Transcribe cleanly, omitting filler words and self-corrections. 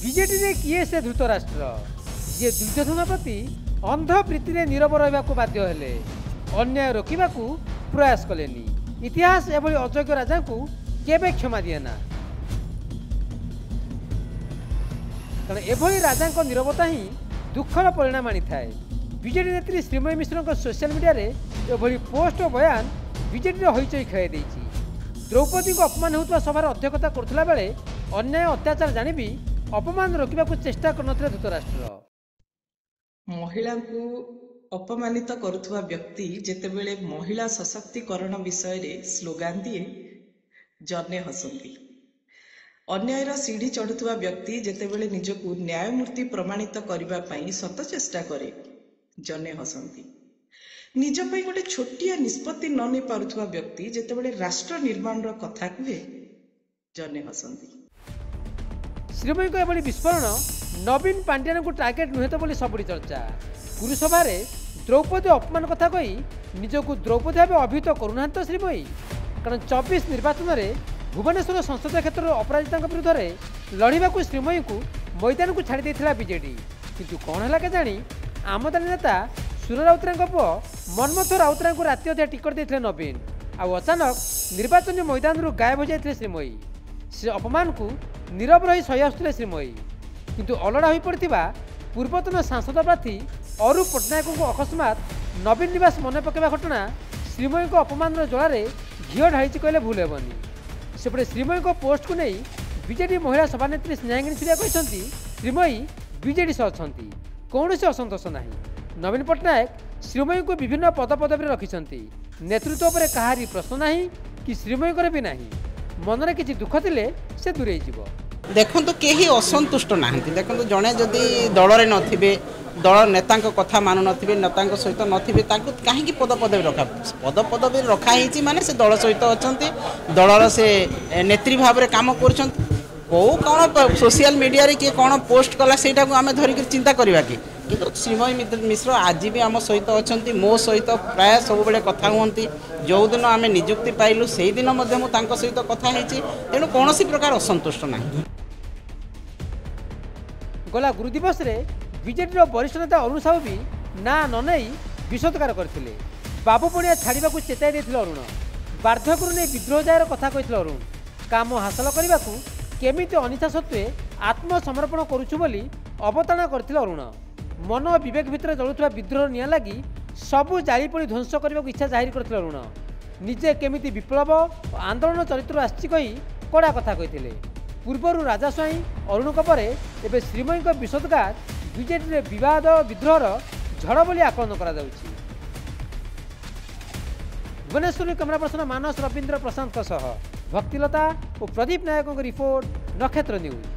विजेडी रे किए से धृतराष्ट्र जे दुर्योधन प्रति अंध प्रीति नीरव रहा बाध्य हेले अन्याय रोकने प्रयास कलेनी। इतिहास एभली अयोग्य राजा को केबे क्षमा दिए ना, कारण एभली राजा नीरवता ही दुखर परिणाम आनी थाए। बीजेडी नेत्री श्रीमयी मिश्र सोशल मीडिया रे एभली पोस्ट और बयान बीजेडी हईचई खेल देछि। द्रौपदी को अपमान होता सभार अध्यक्षता करुला बेले अन्याय अत्याचार जानी भी अपमान रोकने को चेष्टा करनथिले धृतराष्ट्र। महिला को अपमानित करुवा व्यक्ति जेतेबेले महिला सशक्तिकरण विषय रे स्लोगान दिए जने हसंती। अन्यायर सीढ़ी चढ़ुवा व्यक्ति जेतेबेले निजको न्यायमूर्ति प्रमाणित करबा पई सत चेष्टा करे जने हसंती। निज पई गोटे छोटिया निष्पत्ति न नै पारुवा व्यक्ति जेतेबेले राष्ट्र निर्माण रो कथा कहे जने हसंती। श्रीमयी को एभली विस्फोरण नवीन पांड्यान को टार्गेट नुहे तो बोली सबुड़ी चर्चा। पुरुषभा द्रौपदी अपमान कथा कही निजको द्रौपदी भाव अभिहित करूना तो श्रीमयी, कारण 24 निर्वाचन में भुवनेश्वर संसदीय क्षेत्र में अपराजिता विरुद्ध में लड़वा को श्रीमयी को मैदान को छाड़ी देथिला बीजेडी। किंतु कौन है केजाणी आमदानी नेता सुर राउतरा पुओ मनमथ राउतरा को राति अधा टिकट देते नवीन आउ अचानक निर्वाचन मैदान रू गायब हो जाते श्रीमयी। से अपमान को नीरव रही सही आसुले श्रीमयी, किंतु अलड़ा हो पड़ा पूर्वतन सांसद प्रार्थी अरूप पट्टनायक को अकस्मात नवीन निवास मन पकड़ा घटना श्रीमयी को अपमान जलार घीओ ढाई कहले भूल हेबनी। सेपटे श्रीमयी को पोस्ट को नहीं बीजेडी महिला सभानेत्री स्नेहांगिनी सूर्या कहते श्रीमयी बीजेडी सह अच्छा कौन से असंतोष ना। नवीन पट्टनायक श्रीमयी को विभिन्न पदपदवी रखिंट नेतृत्व पर कहारी प्रश्न ना कि श्रीमयी भी ना मनरे किसी दुख थिले से दूरे जीव। देखो कहीं असंतुष्ट ना देखो जड़े जदि दल में नथिबे दल नेता कथा मानु नथिबे नेता सहित नथिबे कहीं पदपदवी रखा पदपदवी रखाही माने से दल सहित अच्छा दलर से नेत्री भाव में काम कर कौन सोशल मीडिया रे किए कौन पोस्ट कला से आम धरिक चिंता करवा कि श्रीमयी मिश्र आज भी आम सहित अच्छा मो सहित प्राय सब बेले कथा हुंती। जो दिन आम निजुक्ति पाइलु से दिन सहित कथा तेणु कौन प्रकार असंतुष्ट ना। गला गुरु दिवस रे बीजेडी वरिष्ठ नेता अरुण साहू भी ना नई विषोदगार करथिले। बाबू पणिया छाड़ा को चेताई देथिले अरुण। बार्धक्य नहीं विद्रोह जायर कथा कहिथिले अरुण। काम हासिल करने को केमिति अनिच्छा सत्वे आत्मसमर्पण करुछु बोली अवतारणा करथिले अरुण। मन और विवेक भितर जलुवा विद्रोह निया लगी सबू जाली पड़ी ध्वंस करने को इच्छा जाहिर करथिले अरुण। निजे केमिति विप्लव और आंदोलन चरित्र आसी कही कड़ा कथा कही। पूर्वर राजा स्वाई अरुण पर एवं श्रीमयी विषोदगार बीजेडी विवाद विद्रोहर झड़ बोली आकलन करा जाउछि। भुवनेश्वर कैमरा पर्सन मानस रवींद्र प्रशांत भक्तिलता और प्रदीप नायकों रिपोर्ट नक्षत्र न्यूज।